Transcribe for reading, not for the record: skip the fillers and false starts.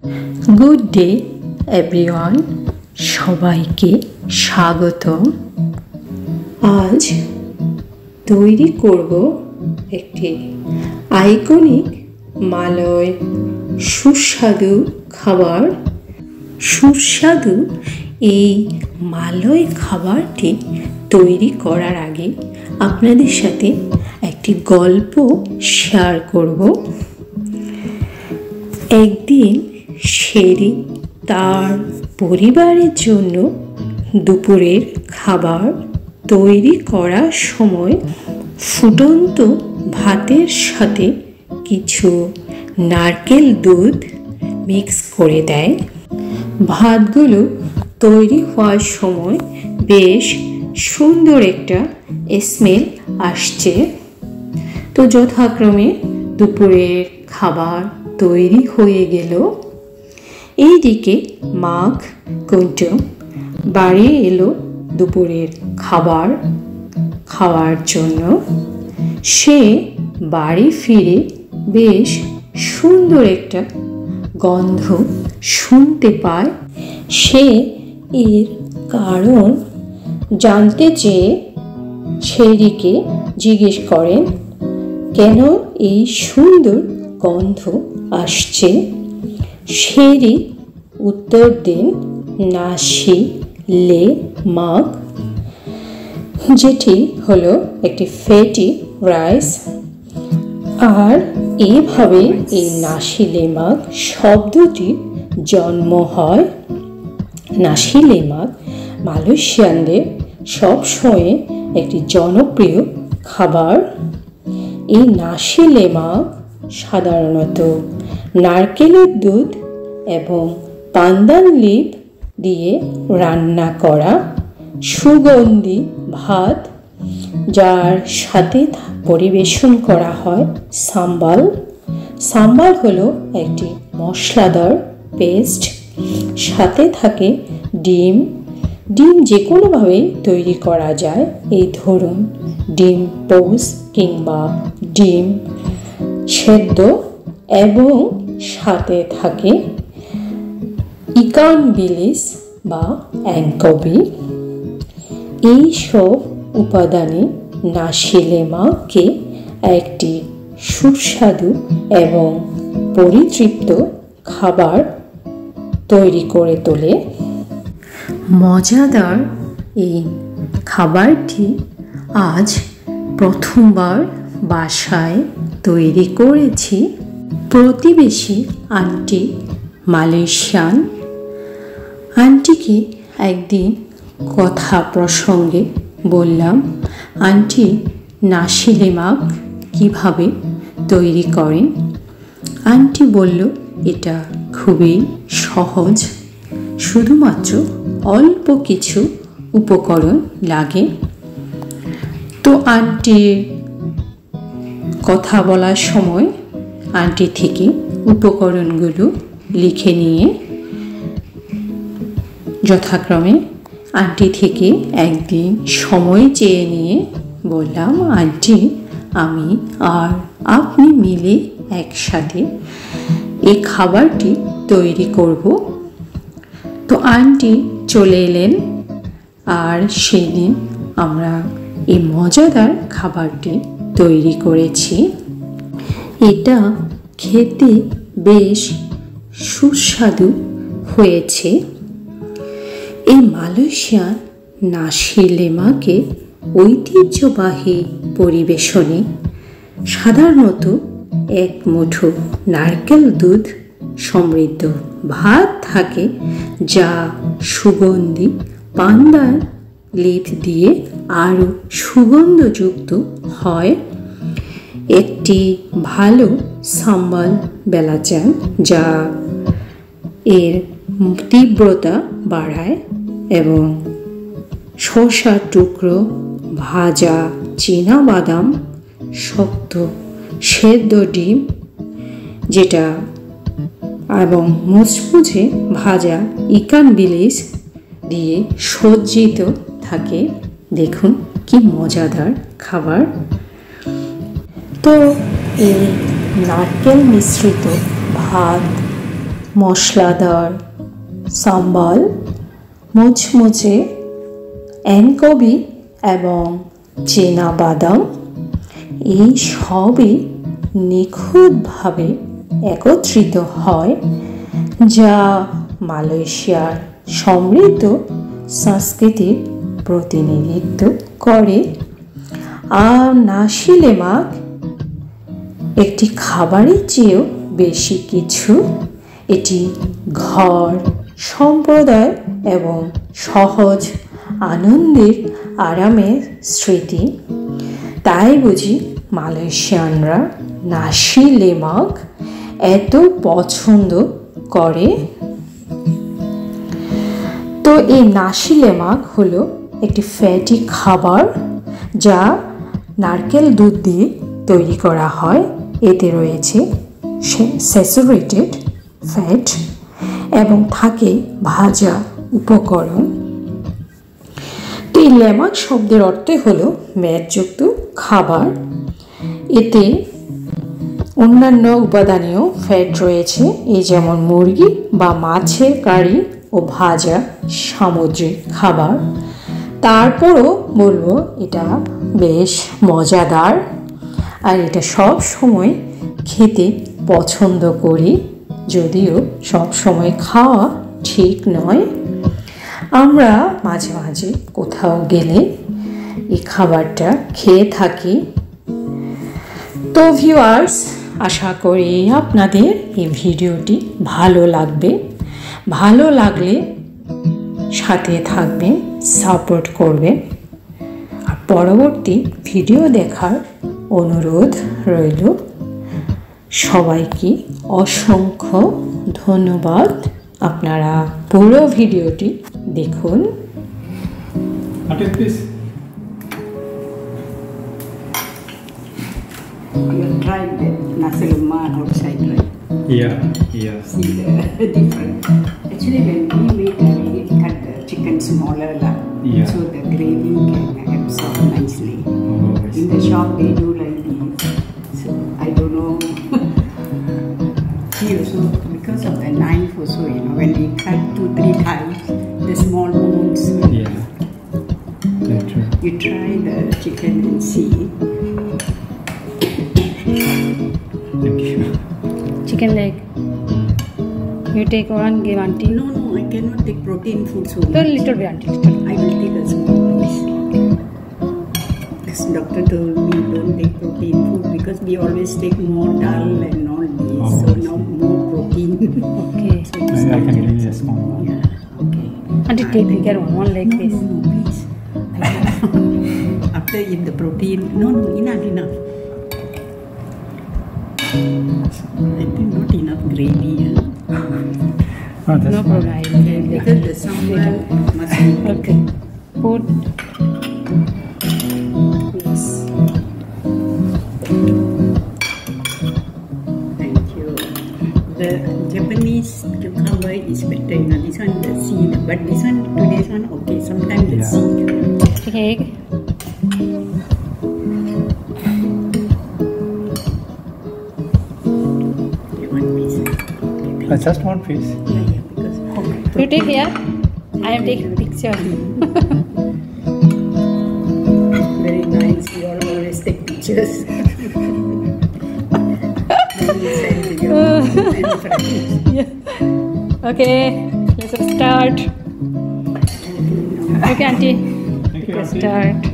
Good day everyone, সবাইকে স্বাগতম। আজ তৈরি করব একটি আইকনিক মালয় সুস্বাদু খাবার। সুস্বাদু এই মালয় খাবারটি তৈরি করার আগে আপনাদের সাথে একটি গল্প শেয়ার করব। একদিন শেরি তার পরিবারের জন্য দুপুরের খাবার তৈরি করার সময় ফুটন্ত ভাতের সাথে কিছু নারকেল দুধ মিক্স করে দেয়। ভাতগুলো তৈরি হওয়ার সময় বেশ সুন্দর একটা স্মেল আসছে। তো যথাক্রমে দুপুরের খাবার তৈরি হয়ে গেল। এইদিকে মাঘ কুন্টুম বাড়ি এলো দুপুরের খাবার খাওয়ার জন্য। সে বাড়ি ফিরে বেশ সুন্দর একটা গন্ধ শুনতে পায়। সে এর কারণ জানতে চেয়ে শেরিকে জিজ্ঞেস করেন, কেন এই সুন্দর গন্ধ আসছে? শেরি উত্তর দেন, নাসি লে মাগ, যেটি হলো একটি ফ্যাটি রাইস। আর এইভাবে এই নাসি লে মাগ শব্দটি জন্ম হয়। নাসি লে মাগ মালয়েশিয়ানদের সবসময় একটি জনপ্রিয় খাবার। এই নাসি লে মাগ সাধারণত নারকেলের দুধ এবং পান্দান লিভ দিয়ে রান্না করা সুগন্ধি ভাত, যার সাথে পরিবেশন করা হয় সাম্বাল। সাম্বাল হলো একটি মশলাদার পেস্ট, সাথে থাকে ডিম। ডিম যে কোনোভাবেই তৈরি করা যায়, এই ধরুন ডিম পোস কিংবা ডিম সেদ্ধ, এবং সাথে থাকে ইকান বিলিস বা অ্যাঙ্কবি। এই সব উপাদানে নাসি লে মাগকে একটি সুস্বাদু এবং পরিতৃপ্ত খাবার তৈরি করে তোলে। মজাদার এই খাবারটি আজ প্রথমবার বাসায় তৈরি করেছি। প্রতিবেশী আন্টি মালয়েশিয়ান। আন্টিকে একদিন কথা প্রসঙ্গে বললাম, আন্টি নাসি লে মাগ কীভাবে তৈরি করেন? আন্টি বলল, এটা খুবই সহজ, শুধুমাত্র অল্প কিছু উপকরণ লাগে। তো আন্টির কথা বলার সময় আন্টি থেকে উপকরণগুলো লিখে নিয়ে যথাক্রমে আন্টি থেকে একদিন সময় চেয়ে নিয়ে বললাম, আন্টি আমি আর আপনি মিলে একসাথে এই খাবারটি তৈরি করব। তো আন্টি চলে এলেন, আর সেই দিন আমরা এই মজাদার খাবারটি তৈরি করেছি। এটা খেতে বেশ সুস্বাদু হয়েছে। এই মালয়েশিয়ান নাসি লে মাগে ঐতিহ্যবাহী পরিবেশনে সাধারণত এক মুঠো নারকেল দুধ সমৃদ্ধ ভাত থাকে, যা সুগন্ধি পান্দান লিভ দিয়ে আরও সুগন্ধযুক্ত হয়। একটি ভালো সাম্বাল বেলা চান, যা এর তীব্রতা বাড়ায়, এবং শসার টুকরো, ভাজা চীনা বাদাম, শক্ত সেদ্ধ ডিম যেটা, এবং মুচমুচে ভাজা ইকান বিলিস দিয়ে সজ্জিত থাকে। দেখুন কি মজাদার খাবার। তো এই নারকেল মিশ্রিত ভাত মশলাদার সাম্বাল, মুচমুচে এনকবি এবং চেনা বাদাম, এই সবই নিখুঁতভাবে একত্রিত হয়, যা মালয়েশিয়ার সমৃদ্ধ সংস্কৃতির প্রতিনিধিত্ব করে। আর নাসি লেমাক একটি খাবারের চেয়েও বেশি কিছু। এটি ঘর, সম্প্রদায় এবং সহজ আনন্দের আরামের স্মৃতি। তাই বুঝি মালয়েশিয়ানরা নাসি লেমাক এত পছন্দ করে। তো এই নাসি লেমাক হলো একটি ফ্যাটি খাবার, যা নারকেল দুধ দিয়ে তৈরি করা হয়। এতে রয়েছে স্যাচুরেটেড ফ্যাট এবং থাকে ভাজা উপকরণ। তো এই লেমাক শব্দের অর্থই হলো মেদযুক্ত খাবার। এতে অন্যান্য উপাদানেও ফ্যাট রয়েছে, এই যেমন মুরগি বা মাছের কারি ও ভাজা সামুদ্রিক খাবার। তারপরও বলবো এটা বেশ মজাদার, আর এটা সব সময় খেতে পছন্দ করি, যদিও সব সময় খাওয়া ঠিক নয়। আমরা মাঝে মাঝে কোথাও গেলে এই খাবারটা খেয়ে থাকি। তো ভিউয়ার্স, আশা করি আপনাদের এই ভিডিওটি ভালো লাগবে। ভালো লাগলে সাথে থাকবেন, সাপোর্ট করবেন। আর পরবর্তী ভিডিও দেখার অনুরোধ রইল। সবাইকে অসংখ্য ধন্যবাদ। আপনারা পুরো ভিডিওটি দেখুন। You tried the nasi lemak outside, right? Yeah. See the difference. Actually, when we made, we cut the chicken smaller, Yeah. so the gravy can absorb nicely. Oh, In the shop, they do like this. So I don't know. See also, because of the knife also, when we cut 2-3 times, the small bones. Yeah. That's true. You try the chicken and see. Thank you. Chicken leg. You take one, give auntie. No, I cannot take protein food so The much. little bit, auntie, little. I will take a small piece. This doctor told me don't take protein food because we always take more dal and all this. Oh, So now more protein. Okay. So this I can doctor- give you a small one. Yeah, okay. Auntie, take bigger one like No, this. no, please. After eat the protein, no, enough. I think not enough gravy. Oh, that's No fine. problem. I will take Because the sambar must be Okay. Put. Yes. Thank you. The Japanese cucumber is better. This one the seed, but this one today's one okay. Sometimes the Yeah. seed. Take egg. Okay, one piece. Okay, Just one piece. yeah, because You take here. I am taking picture. very nice. You all always take pictures. Then you send to your and friends. Okay. Let's start. Okay, auntie. Thank you. Let's Auntie. start.